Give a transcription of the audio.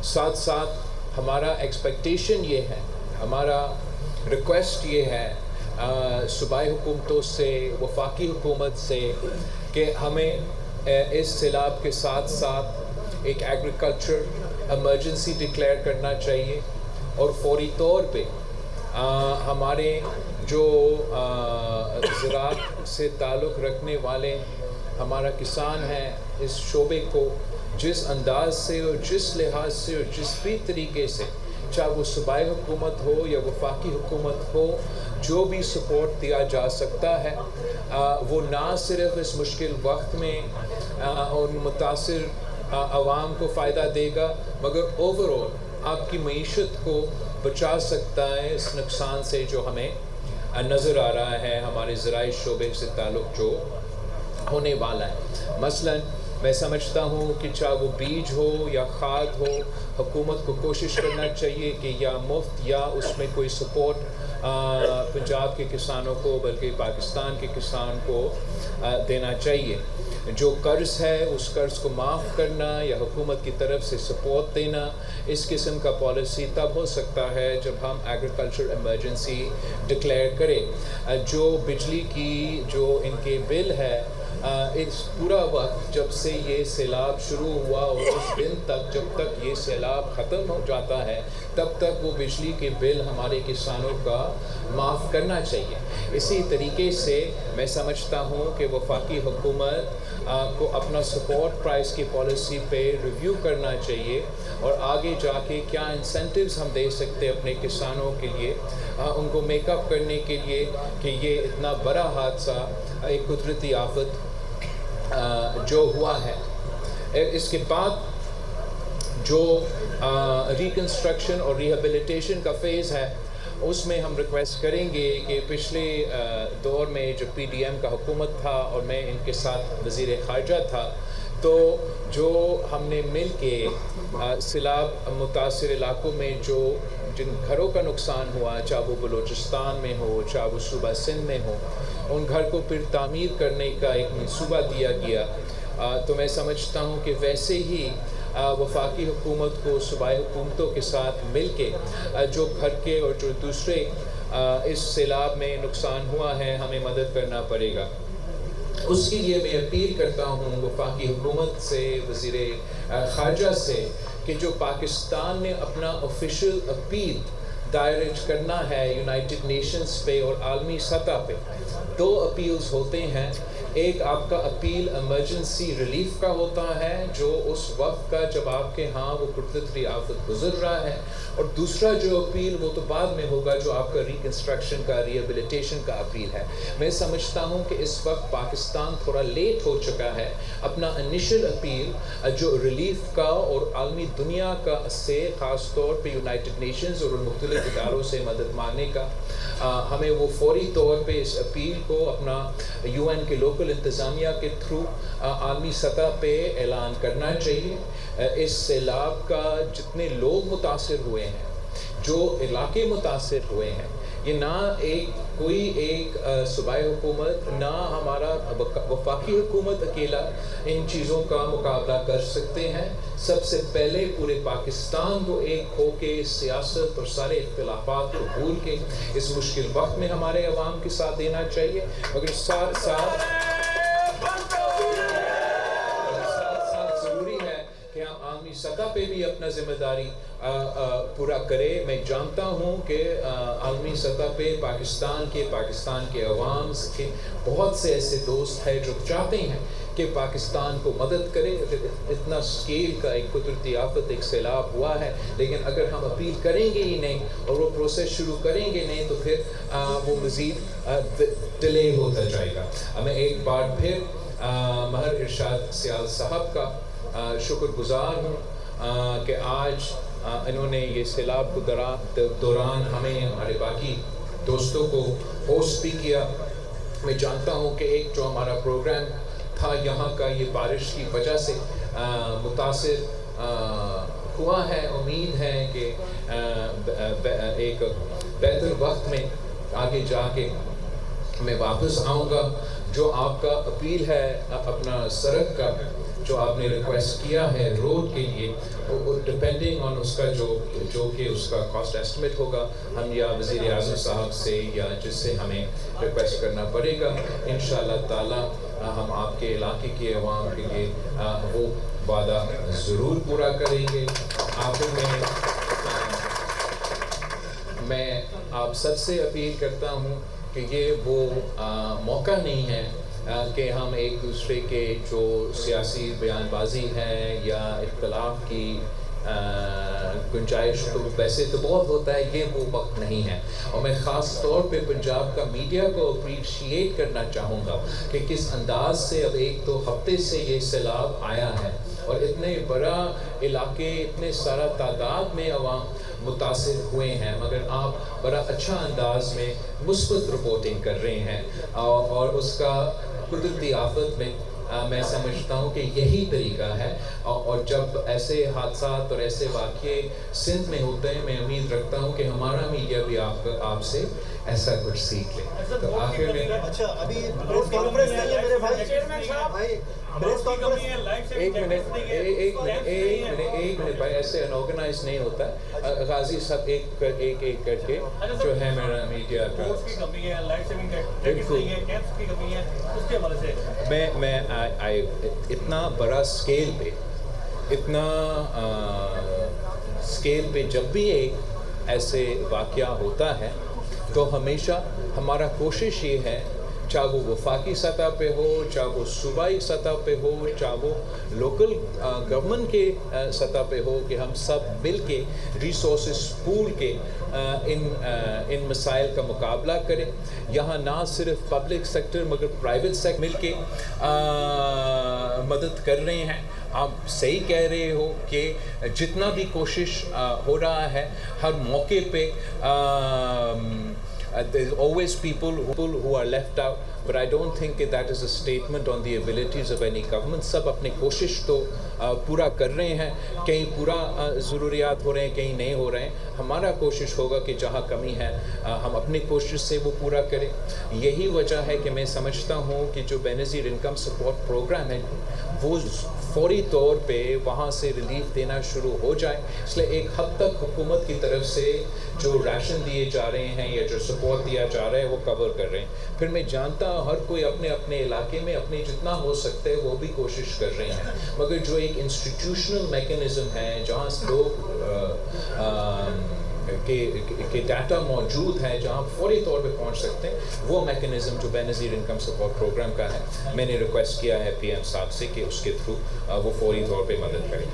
ساتھ ساتھ ہمارا ایکسپیکٹیشن یہ ہے، ہمارا ریکویسٹ یہ ہے صوبائی حکومتوں سے، وفاقی حکومت سے، کہ ہمیں اس سیلاب کے ساتھ ساتھ ایک ایگریکلچر ایمرجنسی ڈکلیئر کرنا چاہیے، اور فوری طور پہ ہمارے جو زراعت سے تعلق رکھنے والے ہمارا کسان ہیں، اس شعبے کو جس انداز سے اور جس لحاظ سے اور جس بھی طریقے سے، چاہے وہ صوبائی حکومت ہو یا وفاقی حکومت ہو، جو بھی سپورٹ دیا جا سکتا ہے، وہ نہ صرف اس مشکل وقت میں ان متاثر عوام کو فائدہ دے گا، مگر اوورآل آپ کی معیشت کو بچا سکتا ہے اس نقصان سے جو ہمیں نظر آ رہا ہے، ہمارے زرعی شعبے سے تعلق جو ہونے والا ہے۔ مثلاً میں سمجھتا ہوں کہ چاہے وہ بیج ہو یا کھاد ہو، حکومت کو کوشش کرنا چاہیے کہ یا مفت یا اس میں کوئی سپورٹ پنجاب کے کسانوں کو، بلکہ پاکستان کے کسان کو دینا چاہیے۔ جو قرض ہے اس قرض کو معاف کرنا یا حکومت کی طرف سے سپورٹ دینا، اس قسم کا پالیسی تب ہو سکتا ہے جب ہم ایگریکلچر ایمرجنسی ڈکلیئر کریں۔ جو بجلی کی جو ان کے بل ہے، اس پورا وقت جب سے یہ سیلاب شروع ہوا اور اس دن تک جب تک یہ سیلاب ختم ہو جاتا ہے، تب تک وہ بجلی کے بل ہمارے کسانوں کا معاف کرنا چاہیے۔ اسی طریقے سے میں سمجھتا ہوں کہ وفاقی حکومت کو اپنا سپورٹ پرائس کی پالیسی پہ ریویو کرنا چاہیے، اور آگے جا کے کیا انسینٹیوز ہم دے سکتے ہیں اپنے کسانوں کے لیے، ان کو میک اپ کرنے کے لیے کہ یہ اتنا بڑا حادثہ، ایک قدرتی آفت جو ہوا ہے۔ اس کے بعد جو ریکنسٹرکشن اور ریہیبلیٹیشن کا فیز ہے، اس میں ہم ریکویسٹ کریں گے کہ پچھلے دور میں جب پی ڈی ایم کا حکومت تھا اور میں ان کے ساتھ وزیر خارجہ تھا، تو جو ہم نے مل کے سیلاب متاثر علاقوں میں جن گھروں کا نقصان ہوا، چاہے وہ بلوچستان میں ہو، چاہے وہ صوبہ سندھ میں ہو، ان گھر کو پھر تعمیر کرنے کا ایک منصوبہ دیا گیا۔ تو میں سمجھتا ہوں کہ ویسے ہی وفاقی حکومت کو صوبائی حکومتوں کے ساتھ مل کے جو گھر کے اور جو دوسرے اس سیلاب میں نقصان ہوا ہے، ہمیں مدد کرنا پڑے گا۔ اس کے لیے میں اپیل کرتا ہوں وفاقی حکومت سے، وزیر خارجہ سے، کہ جو پاکستان نے اپنا آفیشیل اپیل دائر کرنا ہے یونائٹڈ نیشنز پہ اور عالمی سطح پہ، 2 اپیلز ہوتے ہیں۔ ایک آپ کا اپیل ایمرجنسی ریلیف کا ہوتا ہے، جو اس وقت کا جب آپ کے ہاں وہ قدرتی آفت گزر رہا ہے، اور دوسرا جو اپیل وہ تو بعد میں ہوگا، جو آپ کا ریکنسٹرکشن کا، ریہیبلیٹیشن کا اپیل ہے۔ میں سمجھتا ہوں کہ اس وقت پاکستان تھوڑا لیٹ ہو چکا ہے اپنا انیشل اپیل جو ریلیف کا اور عالمی دنیا کا سے، خاص طور پہ یونائٹڈ نیشنز اور مختلف اداروں سے مدد مانگنے کا۔ ہمیں وہ فوری طور پہ اس اپیل کو اپنا یو این کے لوکل انتظامیہ کے تھرو عالمی سطح پہ اعلان کرنا چاہیے۔ اس سیلاب کا جتنے لوگ متاثر ہوئے ہیں، جو علاقے متاثر ہوئے ہیں، یہ نہ کوئی ایک صوبائی حکومت، نہ ہمارا وفاقی حکومت اکیلا ان چیزوں کا مقابلہ کر سکتے ہیں۔ سب سے پہلے پورے پاکستان کو ایک ہو کے سیاست اور سارے اختلافات کو بھول کے اس مشکل وقت میں ہمارے عوام کے ساتھ دینا چاہیے، مگر ساتھ ضروری ہے کہ ہم عالمی سطح پہ بھی اپنا ذمہ داری پورا کرے۔ میں جانتا ہوں کہ عالمی سطح پہ پاکستان کے عوام کے بہت سے ایسے دوست ہیں جو چاہتے ہیں کہ پاکستان کو مدد کرے۔ اتنا اسکیل کا ایک قدرتی آفت، ایک سیلاب ہوا ہے، لیکن اگر ہم اپیل کریں گے ہی نہیں اور وہ پروسیس شروع کریں گے نہیں، تو پھر وہ مزید ڈیلے ہوتا جائے گا۔ میں ایک بار پھر ماہر ارشاد سیال صاحب کا شکر گزار ہوں کہ آج انہوں نے یہ سیلاب کے دوران ہمیں، ہمارے باقی دوستوں کو ہوسٹ بھی کیا۔ میں جانتا ہوں کہ ایک جو ہمارا پروگرام تھا یہاں کا، یہ بارش کی وجہ سے متاثر ہوا ہے۔ امید ہے کہ ایک بہتر وقت میں آگے جا کے میں واپس آؤں گا۔ جو آپ کا اپیل ہے اپنا سڑک کا، جو آپ نے ریکویسٹ کیا ہے روڈ کے لیے، ڈپینڈنگ آن اس کا جو کہ اس کا کاسٹ ایسٹیمیٹ ہوگا، ہم یا وزیر اعظم صاحب سے یا جس سے ہمیں ریکویسٹ کرنا پڑے گا، انشاءاللہ تعالی ہم آپ کے علاقے کے عوام کے لیے وہ وعدہ ضرور پورا کریں گے۔ آخر میں آپ سب سے اپیل کرتا ہوں کہ یہ وہ موقع نہیں ہے کہ ہم ایک دوسرے کے جو سیاسی بیان بازی ہے یا اختلاف کی گنجائش تو ویسے تو بہت ہوتا ہے، یہ وہ وقت نہیں ہے۔ اور میں خاص طور پہ پنجاب کا میڈیا کو اپریشیٹ کرنا چاہوں گا کہ کس انداز سے اب 1-2 ہفتے سے یہ سیلاب آیا ہے اور اتنے بڑا علاقے، اتنے سارا تعداد میں عوام متاثر ہوئے ہیں، مگر آپ بڑا اچھا انداز میں مثبت رپورٹنگ کر رہے ہیں اور اس کا قدرتی آفت میں سمجھتا ہوں کہ یہی طریقہ ہے، اور جب ایسے حادثات اور ایسے واقعے سندھ میں ہوتے ہیں، میں امید رکھتا ہوں کہ ہمارا میڈیا بھی آپ سے ایسا کچھ سیکھ لے۔ تو آخر میں ایک منٹ بھائی، ایسے انآرگنائز نہیں ہوتا ہے۔ غازی صاحب ایک کر کے جو ہے میرا میڈیا کا میں اتنا بڑا اسکیل پہ جب بھی ایک ایسے واقعہ ہوتا ہے تو ہمیشہ ہمارا کوشش یہ ہے، چاہے وہ وفاقی سطح پہ ہو، چاہے وہ صوبائی سطح پہ ہو، چاہے وہ لوکل گورنمنٹ کے سطح پہ ہو، کہ ہم سب مل کے ریسورسز پول کے ان مسائل کا مقابلہ کریں۔ یہاں نہ صرف پبلک سیکٹر مگر پرائیویٹ سیکٹر مل کے مدد کر رہے ہیں۔ آپ صحیح کہہ رہے ہو کہ جتنا بھی کوشش ہو رہا ہے ہر موقع پہ there's always people who are left out, but I don't think that is a statement on the abilities of any government. سب اپنی کوشش تو پورا کر رہے ہیں، کہیں پورا ضروریات ہو رہے ہیں، کہیں نہیں ہو رہے ہیں۔ ہمارا کوشش ہوگا کہ جہاں کمی ہے ہم اپنی کوشش سے وہ پورا کریں۔ یہی وجہ ہے کہ میں سمجھتا ہوں کہ جو بے نظیر انکم سپورٹ پروگرام ہے وہ فوری طور پہ وہاں سے ریلیف دینا شروع ہو جائے۔ اس لیے ایک حد تک حکومت کی طرف سے جو راشن دیے جا رہے ہیں یا جو سپورٹ دیا جا رہا ہے وہ کور کر رہے ہیں۔ پھر میں جانتا ہوں ہر کوئی اپنے علاقے میں اپنے جتنا ہو سکتا ہے وہ بھی کوشش کر رہے ہیں، مگر جو ایک انسٹیٹیوشنل میکنزم ہے جہاں لوگ کہ ڈیٹا موجود ہے، جہاں فوری طور پہ پہنچ سکتے ہیں، وہ میکنزم جو بے نظیر انکم سپورٹ پروگرام کا ہے، میں نے ریکویسٹ کیا ہے پی ایم صاحب سے کہ اس کے تھرو وہ فوری طور پہ مدد کریں۔